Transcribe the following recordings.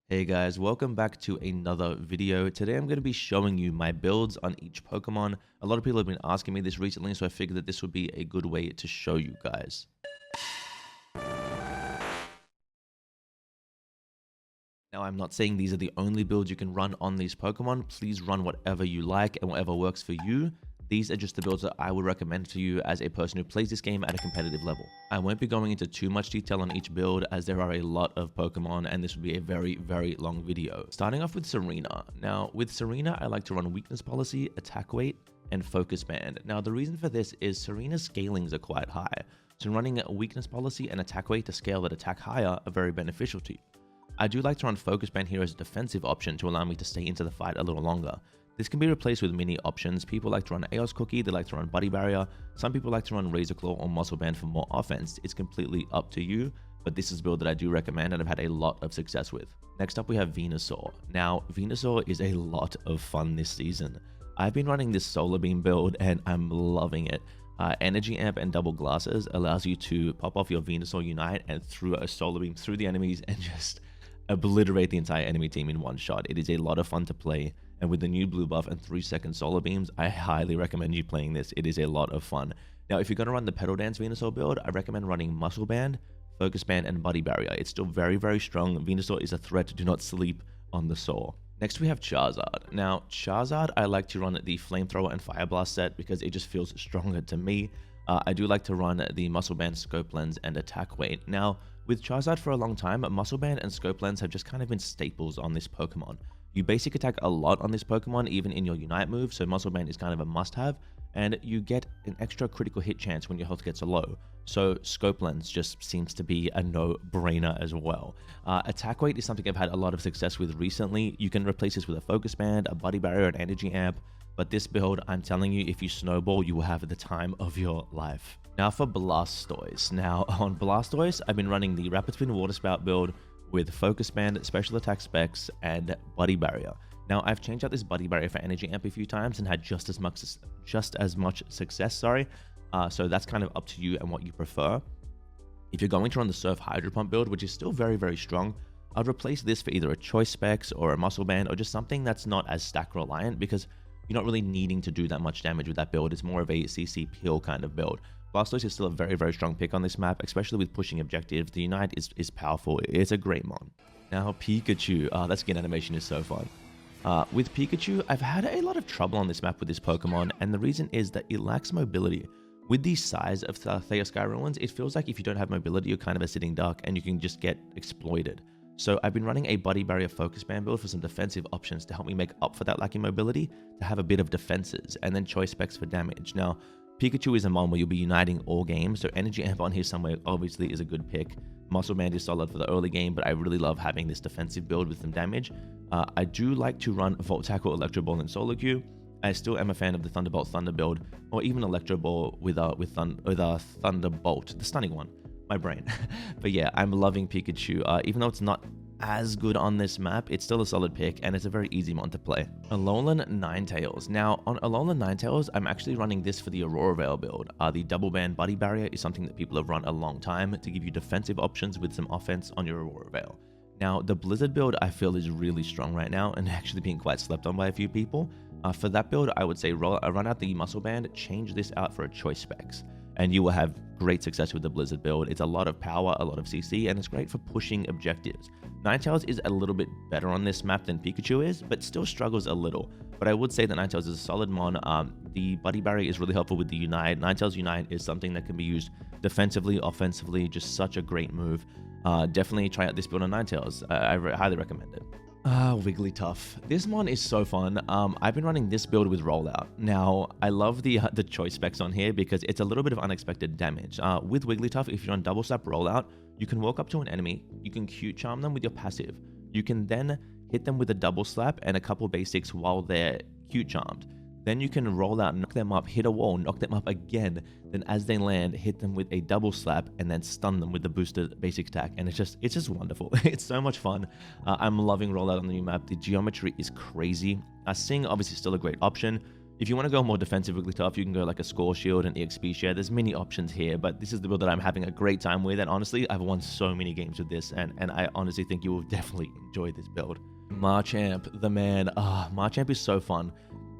Hey guys, welcome back to another video. Today I'm going to be showing you my builds on each Pokemon. A lot of people have been asking me this recently, so I figured that this would be a good way to show you guys. Now, I'm not saying these are the only builds you can run on these Pokemon. Please run whatever you like and whatever works for you. These are just the builds that I would recommend to you as a person who plays this game at a competitive level. I won't be going into too much detail on each build as there are a lot of Pokemon and this would be a very long video. Starting off with Tsareena. Now, with Tsareena, I like to run Weakness Policy, Attack Weight, and Focus Band. Now, the reason for this is Tsarena's scalings are quite high. So running a Weakness Policy and Attack Weight to scale that attack higher are very beneficial to you. I do like to run Focus Band here as a defensive option to allow me to stay into the fight a little longer. This can be replaced with many options. People like to run Aeos Cookie, they like to run Buddy Barrier. Some people like to run Razor Claw or Muscle Band for more offense. It's completely up to you, but this is a build that I do recommend and I've had a lot of success with. Next up we have Venusaur. Now, Venusaur is a lot of fun this season. I've been running this Solar Beam build and I'm loving it. Energy Amp and Double Glasses allows you to pop off your Venusaur Unite and throw a Solar Beam through the enemies and just obliterate the entire enemy team in one shot. It is a lot of fun to play, and with the new blue buff and 3-second solar beams, I highly recommend you playing this. It is a lot of fun. Now, if you're going to run the Pedal Dance Venusaur build, I recommend running Muscle Band, Focus Band, and Buddy Barrier. It's still very strong. Venusaur is a threat. Do not sleep on the Saur. Next, we have Charizard. Now, Charizard, I like to run the Flamethrower and Fire Blast set because it just feels stronger to me. I do like to run the Muscle Band, Scope Lens, and Attack Weight. Now, with Charizard for a long time, Muscle Band and Scope Lens have just kind of been staples on this Pokemon. You basic attack a lot on this Pokemon, even in your Unite move, so Muscle Band is kind of a must-have, and you get an extra critical hit chance when your health gets low. So Scope Lens just seems to be a no-brainer as well. Attack Weight is something I've had a lot of success with recently. You can replace this with a Focus Band, a Buddy Barrier, an Energy Amp, but this build, I'm telling you, if you snowball, you will have the time of your life. Now for Blastoise. Now on Blastoise, I've been running the Rapid Spin Water Spout build with Focus Band, Special Attack Specs, and Buddy Barrier. Now I've changed out this Buddy Barrier for Energy Amp a few times and had just as much success. So that's kind of up to you and what you prefer. If you're going to run the Surf Hydro Pump build, which is still very strong, I'd replace this for either a Choice Specs or a Muscle Band or just something that's not as stack reliant because you're not really needing to do that much damage with that build. It's more of a CC peel kind of build. Blastoise is still a very strong pick on this map, especially with pushing objectives. The Unite is powerful. It's a great mon. Now, Pikachu. That skin animation is so fun. With Pikachu, I've had a lot of trouble on this map with this Pokemon, and the reason is that it lacks mobility. With the size of Theos Sky Ruins, it feels like if you don't have mobility, you're kind of a sitting duck, and you can just get exploited. So I've been running a Buddy Barrier Focus Band build for some defensive options to help me make up for that lacking mobility, to have a bit of defenses, and then Choice Specs for damage. Now, Pikachu is a mon where you'll be uniting all games, so Energy Amp on here somewhere obviously is a good pick. Muscle Band is solid for the early game, but I really love having this defensive build with some damage. I do like to run Volt Tackle, Electro Ball, and Solar Q. I still am a fan of the Thunderbolt Thunder build, or even Electro Ball with Thunderbolt, the stunning one. My brain. But yeah, I'm loving Pikachu. Even though it's not as good on this map, it's still a solid pick and it's a very easy one to play. Alolan Ninetales. Now on Alolan Ninetales, I'm actually running this for the Aurora Veil build. The double band Buddy Barrier is something that people have run a long time to give you defensive options with some offense on your Aurora Veil. Now the Blizzard build I feel is really strong right now and actually being quite slept on by a few people. For that build, I would say run out the Muscle Band, change this out for a Choice Specs, and you will have great success with the Blizzard build. It's a lot of power, a lot of CC, and it's great for pushing objectives. Ninetales is a little bit better on this map than Pikachu is, but still struggles a little. But I would say that Ninetales is a solid mon. The Buddy Barrier is really helpful with the Unite. Ninetales Unite is something that can be used defensively, offensively, just such a great move. Definitely try out this build on Ninetales. I highly recommend it. Wigglytuff. This mon is so fun. I've been running this build with Rollout. Now, I love the Choice Specs on here because it's a little bit of unexpected damage. With Wigglytuff, if you're on Double Slap Rollout, you can walk up to an enemy, you can Cute Charm them with your passive. You can then hit them with a Double Slap and a couple basics while they're Cute Charmed. Then you can roll out, knock them up, hit a wall, knock them up again. Then as they land, hit them with a Double Slap and then stun them with the boosted basic attack. And it's just wonderful. It's so much fun. I'm loving rollout on the new map. The geometry is crazy. Sing obviously still a great option. If you want to go more defensive Wigglytuff, you can go like a Score Shield and EXP Share. There's many options here, but this is the build that I'm having a great time with, and honestly, I've won so many games with this, and I honestly think you will definitely enjoy this build. Machamp, the man. Machamp is so fun.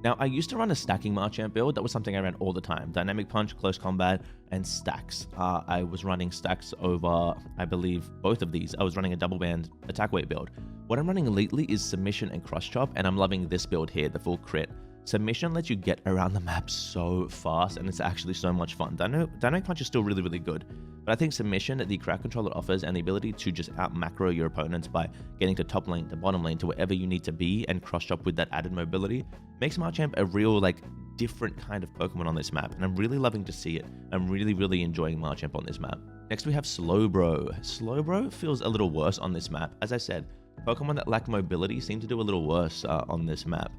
Now, I used to run a stacking Machamp build. That was something I ran all the time. Dynamic Punch, Close Combat, and Stacks. I was running Stacks over, I believe, both of these. I was running a double band attack weight build. What I'm running lately is Submission and Crush Chop, and I'm loving this build here, the full crit. Submission lets you get around the map so fast, and it's actually so much fun. Dynamic Punch is still really, really good, but I think Submission, the crowd control it offers, and the ability to just out-macro your opponents by getting to top lane, to bottom lane, to wherever you need to be, and Crush Chop with that added mobility, makes Machamp a real, like, different kind of Pokemon on this map, and I'm really loving to see it. I'm really, really enjoying Machamp on this map. Next, we have Slowbro. Slowbro feels a little worse on this map. As I said, Pokemon that lack mobility seem to do a little worse on this map.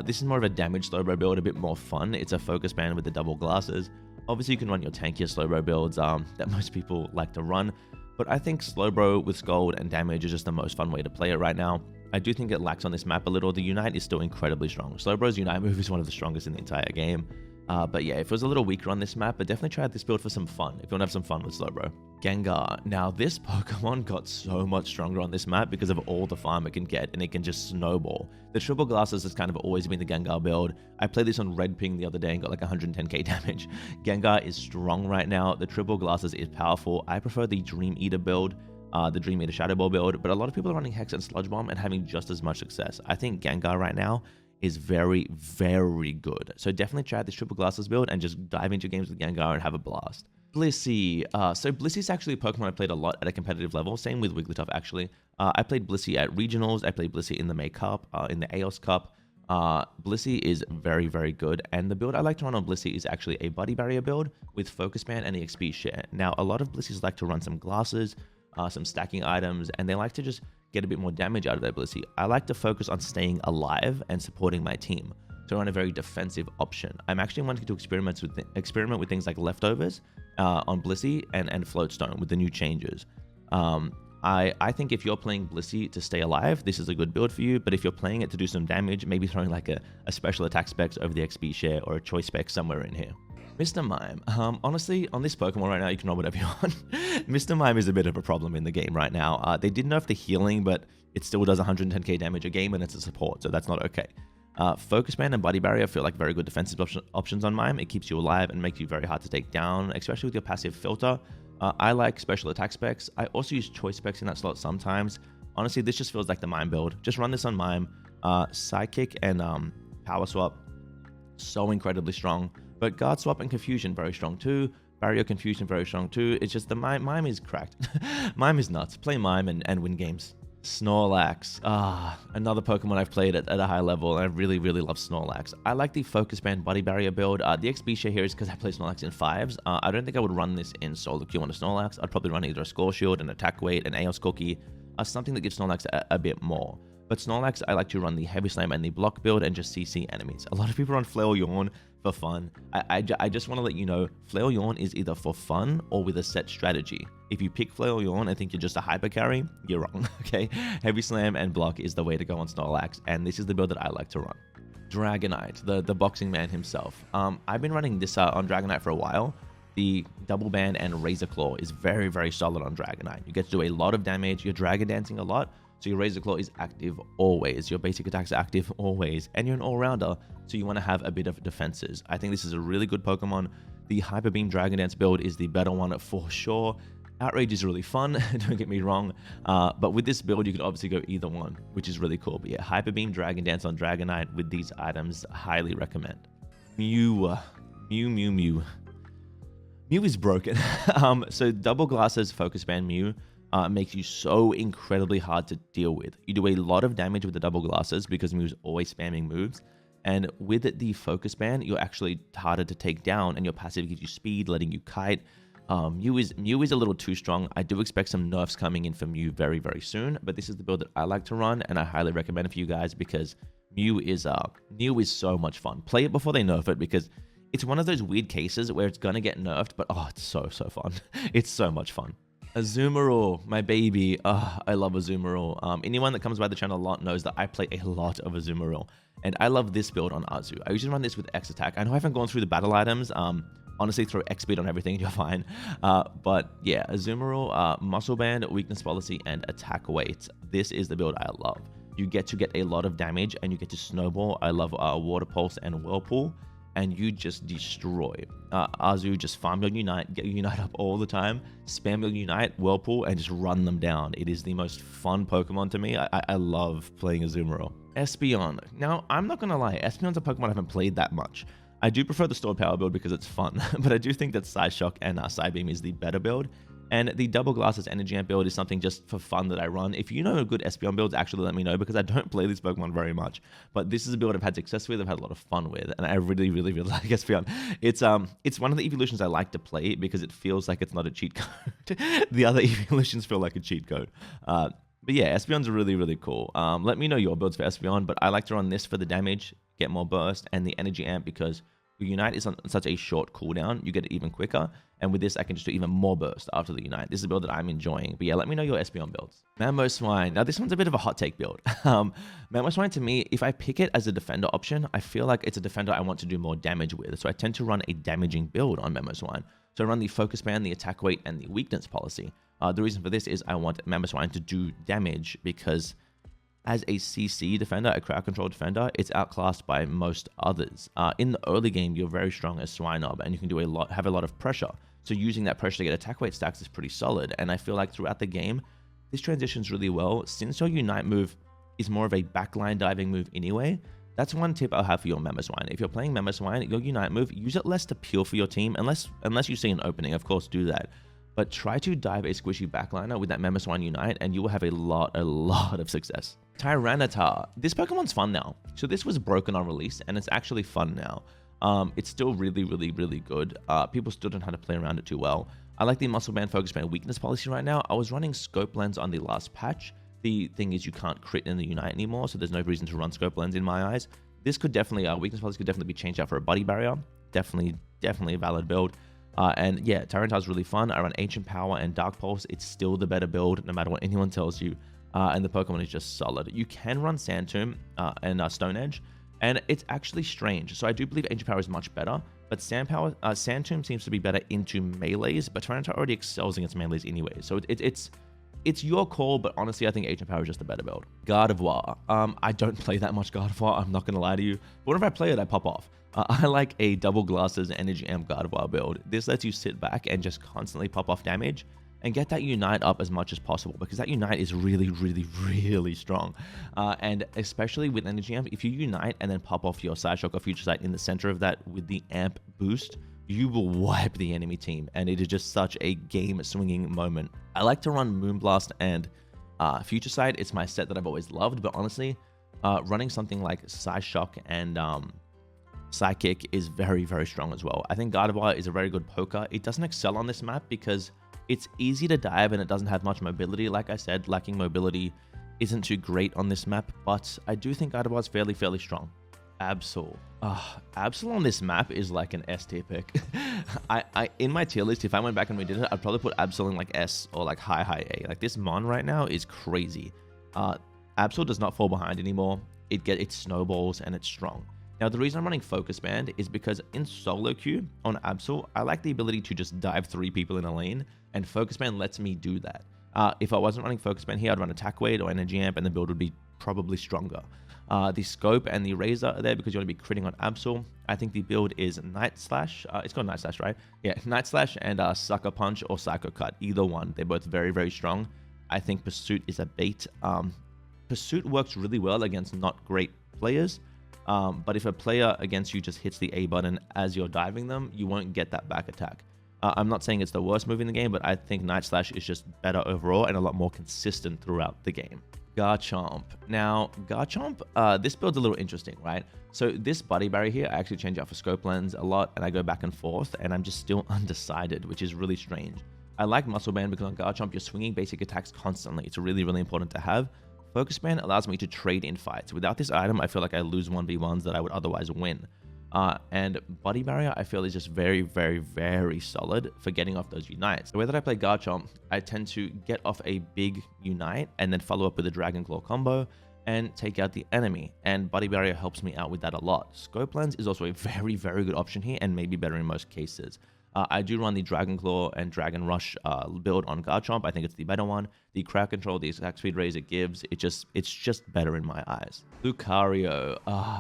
This is more of a damage Slowbro build, a bit more fun. It's a focus band with the double glasses. Obviously, you can run your tankier Slowbro builds that most people like to run, but I think Slowbro with Scald and damage is just the most fun way to play it right now. I do think it lacks on this map a little. The Unite is still incredibly strong. Slowbro's Unite move is one of the strongest in the entire game. But yeah, if it was a little weaker on this map, but definitely try out this build for some fun, if you want to have some fun with Slowbro. Gengar. Now, this Pokemon got so much stronger on this map because of all the farm it can get, and it can just snowball. The triple glasses has kind of always been the Gengar build. I played this on Red Ping the other day and got like 110k damage. Gengar is strong right now. The triple glasses is powerful. I prefer the Dream Eater build, the Dream Eater Shadow Ball build, but a lot of people are running Hex and Sludge Bomb and having just as much success. I think Gengar right now is very, very good. So definitely try out this triple glasses build and just dive into games with Gengar and have a blast. Blissey. So Blissey is actually a Pokemon I played a lot at a competitive level. Same with Wigglytuff, actually. I played Blissey at Regionals. I played Blissey in the May Cup, in the Aeos Cup. Blissey is very, very good. And the build I like to run on Blissey is actually a Body Barrier build with Focus Band and EXP Share. Now, a lot of Blisseys like to run some glasses, some stacking items, and they like to just get a bit more damage out of their Blissey. I like to focus on staying alive and supporting my team. So run a very defensive option. I'm actually wanting to experiment with things like Leftovers on Blissey and Floatstone with the new changes. I think if you're playing Blissey to stay alive, this is a good build for you, but if you're playing it to do some damage, maybe throwing like a special attack specs over the XP Share or a choice spec somewhere in here. Mr. Mime. Honestly, on this Pokemon right now, you can run whatever you want. Mr. Mime is a bit of a problem in the game right now. They did nerf the healing, but it still does 110k damage a game, and it's a support, so that's not okay. Focus Band and Body Barrier feel like very good defensive options on Mime. It keeps you alive and makes you very hard to take down, especially with your passive filter. I like special attack specs. I also use choice specs in that slot sometimes. Honestly, this just feels like the Mime build. Just run this on Mime. Psychic and Power Swap, so incredibly strong. But Guard Swap and Confusion, very strong too. Barrier Confusion, very strong too. It's just the Mime is cracked. Mime is nuts. Play Mime and win games. Snorlax. Another Pokemon I've played at a high level, and I really, really love Snorlax. I like the Focus Band Body Barrier build. The XP Share here is because I play Snorlax in 5s. I don't think I would run this in solo queue on a Snorlax. I'd probably run either a Score Shield, an Attack Weight, an Aeos Cookie, something that gives Snorlax a bit more. But Snorlax, I like to run the Heavy Slam and the Block build and just CC enemies. A lot of people run Flail Yawn for fun. I just want to let you know, Flail Yawn is either for fun or with a set strategy. If you pick Flail Yawn and think you're just a hyper carry, you're wrong, okay? Heavy Slam and Block is the way to go on Snorlax, and this is the build that I like to run. Dragonite, the boxing man himself. I've been running this on Dragonite for a while. The Double Band and Razor Claw is very, very solid on Dragonite. You get to do a lot of damage, you're Dragon Dancing a lot, so your Razor Claw is active always, your basic attacks are active always, and you're an all-rounder, so you want to have a bit of defenses. I think this is a really good Pokemon. The Hyper Beam Dragon Dance build is the better one for sure. Outrage is really fun, don't get me wrong, but with this build you could obviously go either one, which is really cool. But yeah, Hyper Beam Dragon Dance on Dragonite with these items, highly recommend. Mew is broken. So Double Glasses Focus Band Mew makes you so incredibly hard to deal with. You do a lot of damage with the Double Glasses because Mew's always spamming moves, and with the Focus Band, you're actually harder to take down, and your passive gives you speed, letting you kite. Mew is a little too strong. I do expect some nerfs coming in for Mew very, very soon, but this is the build that I like to run, and I highly recommend it for you guys because Mew is so much fun. Play it before they nerf it because it's one of those weird cases where it's gonna get nerfed, but oh, it's so fun. It's so much fun. Azumarill, my baby. I love Azumarill. Anyone that comes by the channel a lot knows that I play a lot of Azumarill. And I love this build on Azu. I usually run this with X attack. I know I haven't gone through the battle items. Honestly, throw X speed on everything and you're fine. But yeah, Azumarill, Muscle Band, Weakness Policy, and Attack Weight. This is the build I love. You get to get a lot of damage and you get to snowball. I love Water Pulse and Whirlpool. And you just destroy. Azu, just farm your Unite, get your Unite up all the time, spam your Unite, Whirlpool, and just run them down. It is the most fun Pokemon to me. I love playing Azumarill. Espeon. Now, I'm not going to lie, Espeon's a Pokemon I haven't played that much. I do prefer the Stored Power build because it's fun, but I do think that Psyshock and Psybeam is the better build. And the Double Glasses Energy Amp build is something just for fun that I run. If you know a good Espeon builds, actually let me know because I don't play these Pokemon very much. But this is a build I've had success with, I've had a lot of fun with, and I really, really, really like Espeon. It's one of the evolutions I like to play because it feels like it's not a cheat code. The other evolutions feel like a cheat code. But yeah, Espeon's really, really cool. Let me know your builds for Espeon, but I like to run this for the damage, get more burst, and the Energy Amp because Unite is on such a short cooldown, you get it even quicker. And with this, I can just do even more burst after the Unite. This is a build that I'm enjoying. But yeah, let me know your Espeon builds. Mamoswine. Now, this one's a bit of a hot take build. Mamoswine, to me, if I pick it as a defender option, I feel like it's a defender I want to do more damage with. So I tend to run a damaging build on Mamoswine. So I run the Focus Band, the Attack Weight, and the Weakness Policy. The reason for this is I want Mamoswine to do damage because as a CC defender, a crowd control defender, it's outclassed by most others. In the early game, you're very strong as Swinub, and you can do have a lot of pressure. So using that pressure to get attack weight stacks is pretty solid. And I feel like throughout the game, this transitions really well. Since your Unite move is more of a backline diving move anyway, that's one tip I'll have for your Mamoswine. If you're playing Mamoswine, your Unite move, use it less to peel for your team, unless you see an opening, of course, do that. But try to dive a squishy backliner with that Mamoswine Unite, and you will have a lot of success. Tyranitar. This Pokemon's fun now. So this was broken on release, and it's actually fun now. It's still really, really, really good. People still don't know how to play around it too well. I like the Muscle Band, Focus Band, Weakness Policy right now. I was running Scope Lens on the last patch. The thing is you can't crit in the Unite anymore, so there's no reason to run Scope Lens in my eyes. This could definitely, Weakness Policy could definitely be changed out for a Body Barrier. Definitely a valid build. And yeah, Tyranitar's really fun. I run Ancient Power and Dark Pulse. It's still the better build, no matter what anyone tells you. And the Pokemon is just solid. You can run Sand Tomb and Stone Edge, and it's actually strange. So I do believe Ancient Power is much better, but Sand Tomb seems to be better into melees, but Tyranitar already excels against melees anyway. So it's your call, but honestly, I think Ancient Power is just a better build. Gardevoir. I don't play that much Gardevoir, I'm not going to lie to you. But whenever I play it, I pop off. I like a Double Glasses Energy Amp Gardevoir build. This lets you sit back and just constantly pop off damage and get that Unite up as much as possible because that Unite is really, really, really strong. And especially with Energy Amp, if you Unite and then pop off your Psyshock or Future Sight in the center of that with the Amp boost, you will wipe the enemy team, and it is just such a game-swinging moment. I like to run Moonblast and Future Sight. It's my set that I've always loved, but honestly, running something like Psyshock and Psychic is very, very strong as well. I think Gardevoir is a very good poker. It doesn't excel on this map because it's easy to dive and it doesn't have much mobility. Like I said, lacking mobility isn't too great on this map, but I do think Gardevoir is fairly strong. Absol. Absol on this map is like an S tier pick. I in my tier list, if I went back and redid it, I'd probably put Absol in like S or like high A. Like this Mon right now is crazy. Absol does not fall behind anymore. It snowballs and it's strong. Now, the reason I'm running Focus Band is because in solo queue on Absol, I like the ability to just dive 3 people in a lane, and Focus Band lets me do that. If I wasn't running Focus Band here, I'd run Attack Weight or Energy Amp, and the build would be probably stronger. The Scope and the Razor are there because you want to be critting on Absol. I think the build is Night Slash. It's called Night Slash, right? Yeah, Night Slash and Sucker Punch or Psycho Cut. Either one. They're both very, very strong. I think Pursuit is a bait. Pursuit works really well against not great players. But if a player against you just hits the A button as you're diving them, you won't get that back attack. I'm not saying it's the worst move in the game, but I think Night Slash is just better overall and a lot more consistent throughout the game. Garchomp. Now, Garchomp, this build's a little interesting, right? So this Body Barrier here, I actually change out for Scope Lens a lot, and I go back and forth, and I'm just still undecided, which is really strange. I like Muscle Band because on Garchomp, you're swinging basic attacks constantly. It's really, really important to have. Focus Band allows me to trade in fights. Without this item, I feel like I lose 1v1s that I would otherwise win. And Body Barrier, I feel, is just very, very, very solid for getting off those Unites. The way that I play Garchomp, I tend to get off a big Unite and then follow up with a Dragon Claw combo and take out the enemy. And Body Barrier helps me out with that a lot. Scope Lens is also a very, very good option here and maybe better in most cases. I do run the Dragon Claw and Dragon Rush build on Garchomp. I think it's the better one. The crowd control, the attack speed raise it gives, it's just better in my eyes. Lucario.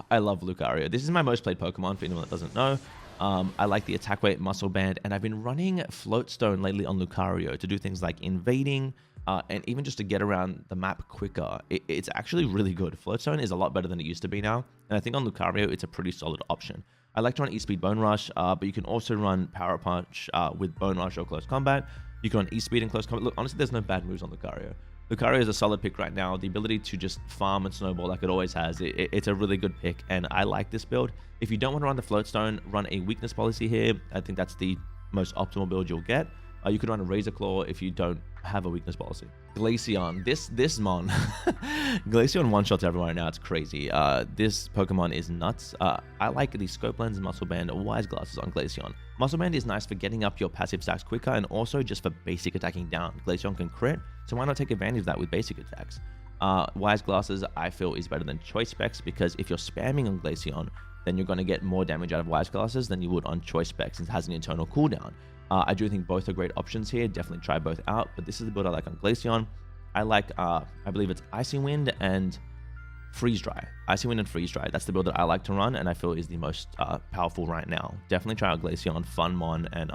I love Lucario. This is my most played Pokemon, for anyone that doesn't know. I like the attack weight, muscle band, and I've been running Float Stone lately on Lucario to do things like invading, and even just to get around the map quicker. It's actually really good. Float Stone is a lot better than it used to be now, and I think on Lucario, it's a pretty solid option. I like to run E-Speed Bone Rush, but you can also run Power Punch with Bone Rush or Close Combat. You can run E-Speed and Close Combat. Look, honestly, there's no bad moves on Lucario. Lucario is a solid pick right now. The ability to just farm and snowball like it always has, it's a really good pick, and I like this build. If you don't want to run the Float Stone, run a Weakness Policy here. I think that's the most optimal build you'll get. You could run a Razor Claw if you don't have a Weakness Policy. Glaceon. This mon. Glaceon one-shots everyone right now. It's crazy. This Pokemon is nuts. I like the Scope Lens, Muscle Band, Wise Glasses on Glaceon. Muscle Band is nice for getting up your passive stacks quicker and also just for basic attacking down. Glaceon can crit, so why not take advantage of that with basic attacks? Wise Glasses, I feel, is better than Choice Specs because if you're spamming on Glaceon, then you're going to get more damage out of Wise Glasses than you would on Choice Specs since it has an internal cooldown. I do think both are great options here. Definitely try both out, but this is the build I like on Glaceon. I like, I believe it's Icy Wind and Freeze Dry. Icy Wind and Freeze Dry. That's the build that I like to run and I feel is the most powerful right now. Definitely try out Glaceon, fun mon, and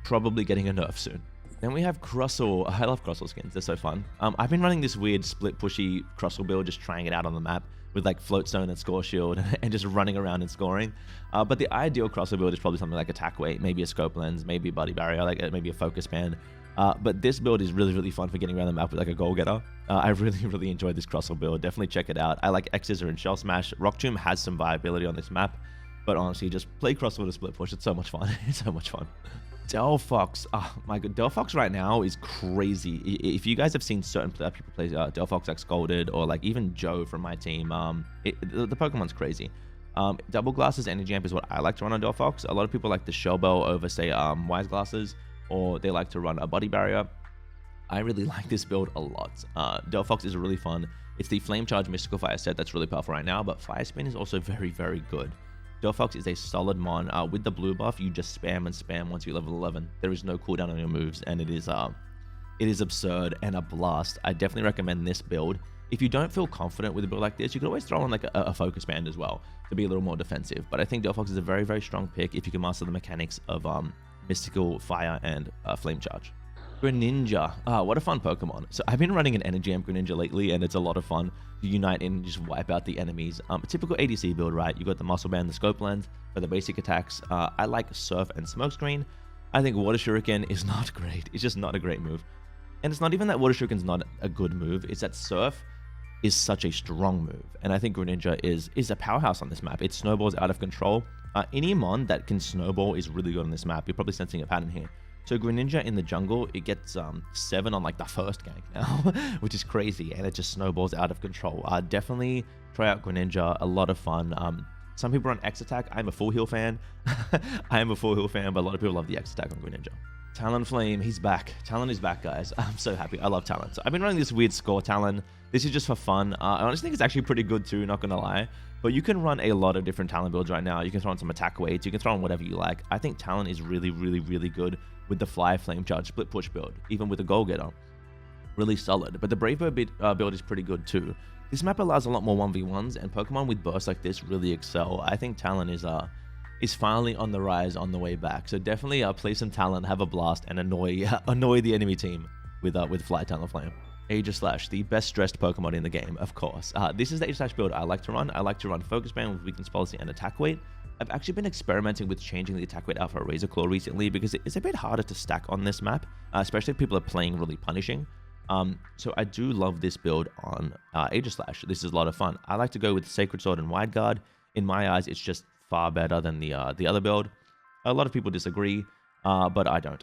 probably getting a nerf soon. Then we have Crustle. I love Crustle skins. They're so fun. I've been running this weird split pushy Crustle build, just trying it out on the map with like Float Stone and Score Shield and just running around and scoring. But the ideal Crustle build is probably something like Attack Weight, maybe a Scope Lens, maybe a Body Barrier, like maybe a Focus Band. But this build is really, really fun for getting around the map with like a Goal Getter. I really, really enjoyed this Crustle build. Definitely check it out. I like X-Scissor and Shell Smash. Rock Tomb has some viability on this map, but honestly, just play Crustle with a split push. It's so much fun. It's so much fun. Delphox. Oh my god, Delphox right now is crazy. If you guys have seen certain people play Delphox X Golded or like even Joe from my team, the Pokemon's crazy. Double Glasses Energy Amp is what I like to run on Delphox. A lot of people like the Shell Bell over say Wise Glasses, or they like to run a Body Barrier. I really like this build a lot. Delphox is really fun. It's the Flame Charge Mystical Fire set that's really powerful right now, but Fire Spin is also very, very good. Delphox is a solid mon. With the blue buff, you just spam and spam once you level 11. There is no cooldown on your moves, and it is absurd and a blast. I definitely recommend this build. If you don't feel confident with a build like this, you can always throw on like a Focus Band as well to be a little more defensive. But I think Delphox is a very, very strong pick if you can master the mechanics of Mystical Fire and Flame Charge. Greninja. What a fun Pokemon. So I've been running an Energy Amp Greninja lately, and it's a lot of fun to unite in and just wipe out the enemies. A typical ADC build, right? You got the Muscle Band, the Scope Lens for the basic attacks. I like Surf and Smokescreen. I think Water Shuriken is not great. It's just not a great move. And it's not even that Water Shuriken's not a good move. It's that Surf is such a strong move. And I think Greninja is a powerhouse on this map. It snowballs out of control. Any mon that can snowball is really good on this map. You're probably sensing a pattern here. So Greninja in the jungle, it gets 7 on like the first gank now, which is crazy, and it just snowballs out of control. Definitely try out Greninja, a lot of fun. Some people run X Attack. I'm a full heal fan. I am a full heal fan, but a lot of people love the X Attack on Greninja. Talonflame, he's back. Talon is back, guys. I'm so happy. I love Talon. So I've been running this weird score Talon. This is just for fun. I honestly think it's actually pretty good too, not gonna lie. But you can run a lot of different Talon builds right now. You can throw on some attack weights. You can throw on whatever you like. I think Talon is really, really, really good with the Fly Flame Charge Split Push build, even with a Goal Getter. Really solid. But the Brave Bird build is pretty good too. This map allows a lot more 1v1s, and Pokemon with bursts like this really excel. I think Talon is finally on the rise, on the way back. So definitely play some Talon, have a blast, and annoy the enemy team with Fly Talonflame. Aegislash, the best stressed Pokemon in the game, of course. This is the Aegislash build I like to run. I like to run Focus Band with Weakness Policy and Attack Weight. I've actually been experimenting with changing the attack weight out for a Razor Claw recently because it's a bit harder to stack on this map, especially if people are playing really punishing. So I do love this build on Aegislash. This is a lot of fun. I like to go with Sacred Sword and Wide Guard. In my eyes, it's just far better than the other build. A lot of people disagree, but I don't.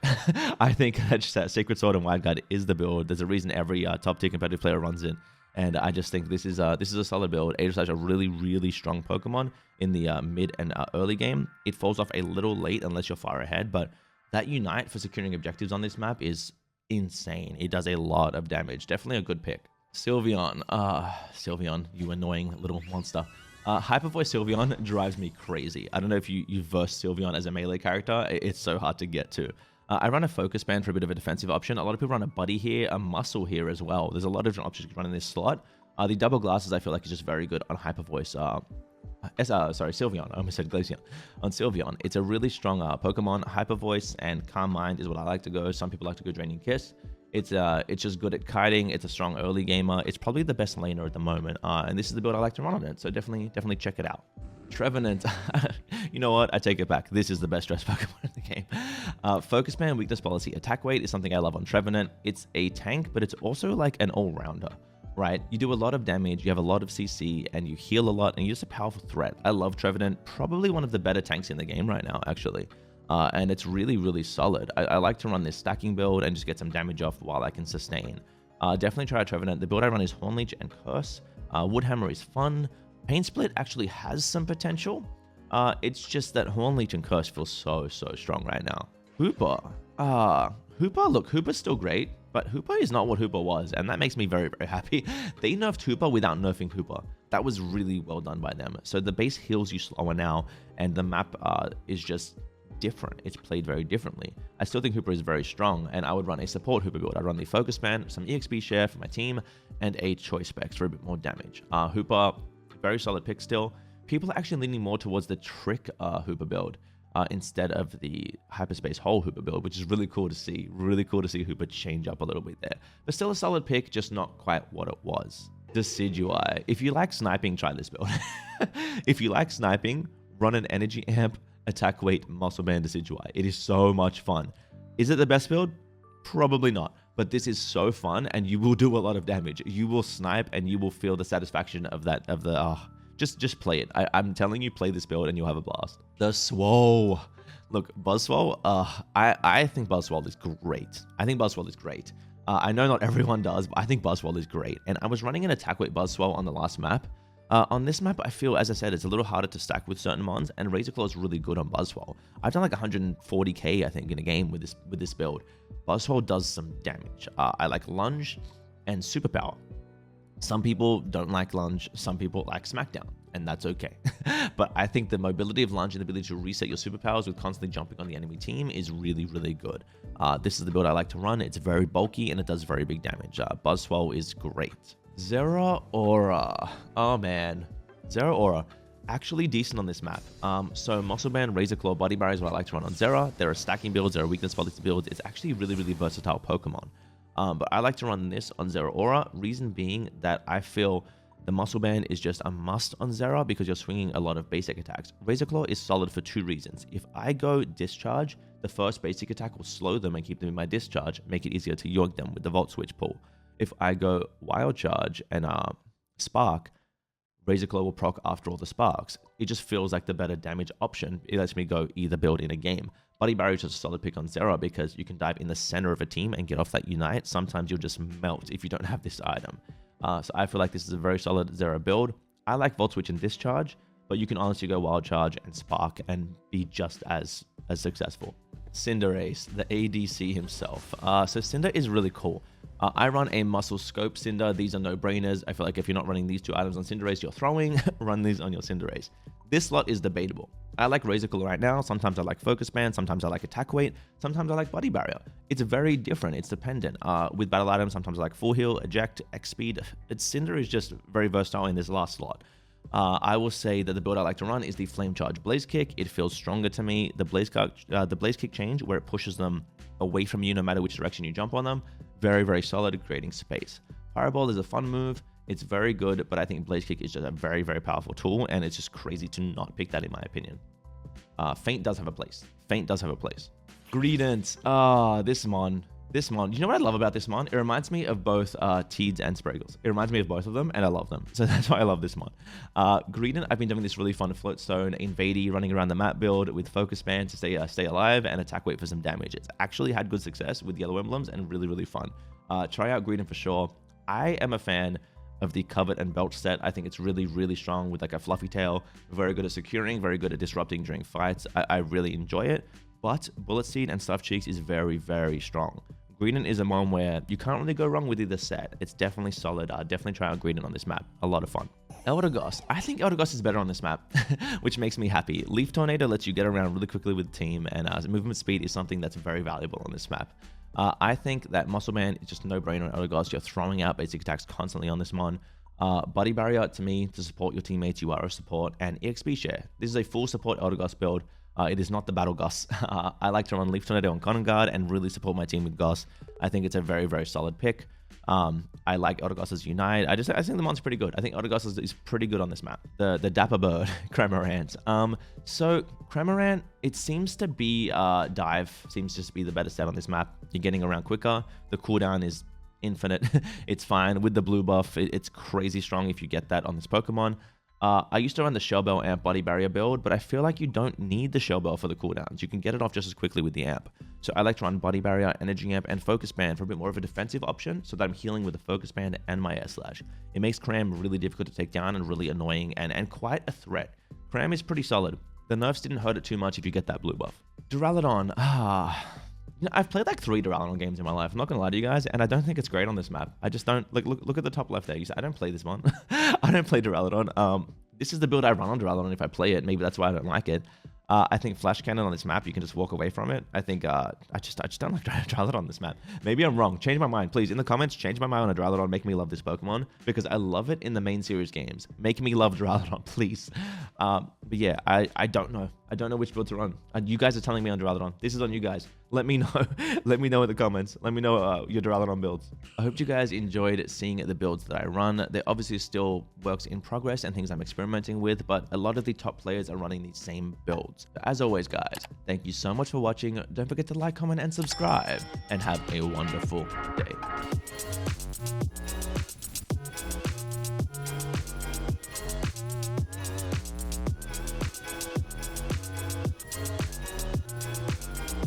I think that Sacred Sword and Wide Guard is the build. There's a reason every top tier competitive player runs it. And I just think this is a solid build. Aegislash, a really strong Pokemon in the mid and early game. It falls off a little late unless you're far ahead, but that Unite for securing objectives on this map is insane. It does a lot of damage. Definitely a good pick. Sylveon. Sylveon, you annoying little monster. Hyper Voice Sylveon drives me crazy. I don't know if you verse Sylveon as a melee character. It's so hard to get to. I run a Focus Band for a bit of a defensive option. A lot of people run a Buddy here, a Muscle here as well. There's a lot of different options you can run in this slot. The Double Glasses I feel like is just very good on Hyper Voice. Sylveon. I almost said Glaceon. On Sylveon, it's a really strong Pokemon. Hyper Voice and Calm Mind is what I like to go. Some people like to go Draining Kiss. It's just good at kiting. It's a strong early gamer. It's probably the best laner at the moment. And this is the build I like to run on it. So definitely check it out. Trevenant. You know what? I take it back. This is the best dressed Pokemon in the game. Focus Band, Weakness Policy, Attack Weight is something I love on Trevenant. It's a tank, but it's also like an all-rounder, right? You do a lot of damage, you have a lot of CC, and you heal a lot, and you're just a powerful threat. I love Trevenant. Probably one of the better tanks in the game right now, actually. And it's really solid. I like to run this stacking build and just get some damage off while I can sustain. Definitely try Trevenant. The build I run is Hornleech and Curse. Woodhammer is fun. Pain Split actually has some potential. It's just that Hornleech and Curse feel so strong right now. Hoopa. Hoopa, look, Hoopa's still great, but Hoopa is not what Hoopa was, and that makes me very happy. They nerfed Hoopa without nerfing Hoopa. That was really well done by them. So the base heals you slower now, and the map is just different. It's played very differently. I still think Hoopa is very strong, and I would run a support Hoopa build. I'd run the Focus Band, some EXP share for my team, and a Choice Specs for a bit more damage. Hoopa, very solid pick still. People are actually leaning more towards the Trick Hoopa build instead of the Hyperspace Hole Hoopa build, which is really cool to see. Really cool to see Hoopa change up a little bit there. But still a solid pick, just not quite what it was. Decidueye. If you like sniping, try this build. If you like sniping, run an Energy Amp, Attack Weight, Muscle Band Decidueye. It is so much fun. Is it the best build? Probably not. But this is so fun, and you will do a lot of damage. You will snipe, and you will feel the satisfaction of that, just play it. I'm telling you, play this build, and you'll have a blast. The Swole. Look, Buzzwole, I think Buzzwole is great. I think Buzzwole is great. I know not everyone does, but I think Buzzwole is great. And I was running an Attack Weight Buzzwole on the last map. On this map, I feel, as I said, it's a little harder to stack with certain mons, and Razor Claw is really good on Buzzwole. I've done like 140k, I think, in a game with this build. Buzzwole does some damage. I like Lunge and Superpower. Some people don't like Lunge, some people like Smackdown, and that's okay. But I think the mobility of Lunge and the ability to reset your superpowers with constantly jumping on the enemy team is really good. This is the build I like to run. It's very bulky, and it does very big damage. Buzzwole is great. Zeraora. Oh man. Zeraora. Actually decent on this map. So Muscle Band, Razor Claw, Body Barrier is what I like to run on Zera. There are stacking builds, there are weakness policy builds. It's actually really versatile Pokemon. But I like to run this on Zeraora. Reason being that I feel the Muscle Band is just a must on Zera because you're swinging a lot of basic attacks. Razor Claw is solid for two reasons. If I go Discharge, the first basic attack will slow them and keep them in my Discharge, make it easier to yoink them with the Volt Switch pull. If I go Wild Charge and Spark, Razor Claw will proc after all the sparks. It just feels like the better damage option. It lets me go either build in a game. Body Barrier is just a solid pick on Zera because you can dive in the center of a team and get off that Unite. Sometimes you'll just melt if you don't have this item. So I feel like this is a very solid Zera build. I like Volt Switch and Discharge, but you can honestly go Wild Charge and Spark and be just as successful. Cinderace, the ADC himself. So Cinder is really cool. I run a Muscle Scope Cinder. These are no-brainers. I feel like if you're not running these two items on Cinderace, you're throwing. Run these on your Cinderace. This slot is debatable. I like Razor Claw right now. Sometimes I like Focus Band. Sometimes I like Attack Weight. Sometimes I like Body Barrier. It's very different. It's dependent. With battle items, sometimes I like Full Heal, Eject, X Speed. Cinder is just very versatile in this last slot. I will say that the build I like to run is the Flame Charge Blaze Kick. It feels stronger to me. The Blaze Kick change, where it pushes them away from you no matter which direction you jump on them, very solid at creating space. Fireball is a fun move. It's very good, but I think Blaze Kick is just a very powerful tool, and it's just crazy to not pick that in my opinion. Feint does have a place. Feint does have a place. Greedent. This mon. You know what I love about this mon? It reminds me of both Teeds and Spraggles. It reminds me of both of them, and I love them. So that's why I love this mon. Greedent, I've been doing this really fun Float Stone, Invadey, running around the map build with Focus Band to stay alive, and Attack Weight for some damage. It's actually had good success with Yellow Emblems and really fun. Try out Greedent for sure. I am a fan of the Covet and Belch set. I think it's really, really strong with like a fluffy tail, very good at securing, very good at disrupting during fights. I really enjoy it, but Bullet Seed and Stuffed Cheeks is very, very strong. Greedent is a one where you can't really go wrong with either set. It's definitely solid. Definitely try out Greedent on this map. A lot of fun. Eldegoss. I think Eldegoss is better on this map, which makes me happy. Leaf Tornado lets you get around really quickly with the team, and movement speed is something that's very valuable on this map. I think that Muscle Man is just a no-brainer on Eldegoss. You're throwing out basic attacks constantly on this mon. Body Barrier, to me, to support your teammates, you are a support, and EXP Share. This is a full support Eldegoss build. It is not the Battle Goss. I like to run Leaf Tornado on Conan Guard and really support my team with Goss. I think it's a very, very solid pick. I like Eldegoss's Unite. I think the mon's pretty good. I think Eldegoss is pretty good on this map. The Dapper Bird, Cramorant. So Cramorant, it seems to be Dive, seems just to be the better set on this map. You're getting around quicker. The cooldown is infinite. It's fine. With the blue buff, it's crazy strong if you get that on this Pokemon. I used to run the Shell Bell Amp Body Barrier build, but I feel like you don't need the Shell Bell for the cooldowns. You can get it off just as quickly with the Amp. So I like to run Body Barrier, Energy Amp, and Focus Band for a bit more of a defensive option, so that I'm healing with the Focus Band and my Aegislash. It makes Cram really difficult to take down and really annoying and quite a threat. Cram is pretty solid. The nerfs didn't hurt it too much if you get that blue buff. Duraludon, you know, I've played like 3 Duraludon games in my life. I'm not gonna lie to you guys, and I don't think it's great on this map. I just don't look at the top left there. You see, I don't play this one. I don't play Duraludon. This is the build I run on Duraludon if I play it. Maybe that's why I don't like it. I think Flash Cannon on this map, you can just walk away from it. I think I just don't like Duraludon on this map. Maybe I'm wrong. Change my mind, please. In the comments, change my mind on a Duraludon. Make me love this Pokemon because I love it in the main series games. Make me love Duraludon, please. But yeah, I don't know. I don't know which build to run. You guys are telling me on Duraludon. This is on you guys. Let me know. Let me know in the comments. Let me know your Duraludon builds. I hope you guys enjoyed seeing the builds that I run. They're obviously still works in progress and things I'm experimenting with, but a lot of the top players are running these same builds. As always, guys, thank you so much for watching. Don't forget to like, comment, and subscribe, and have a wonderful day.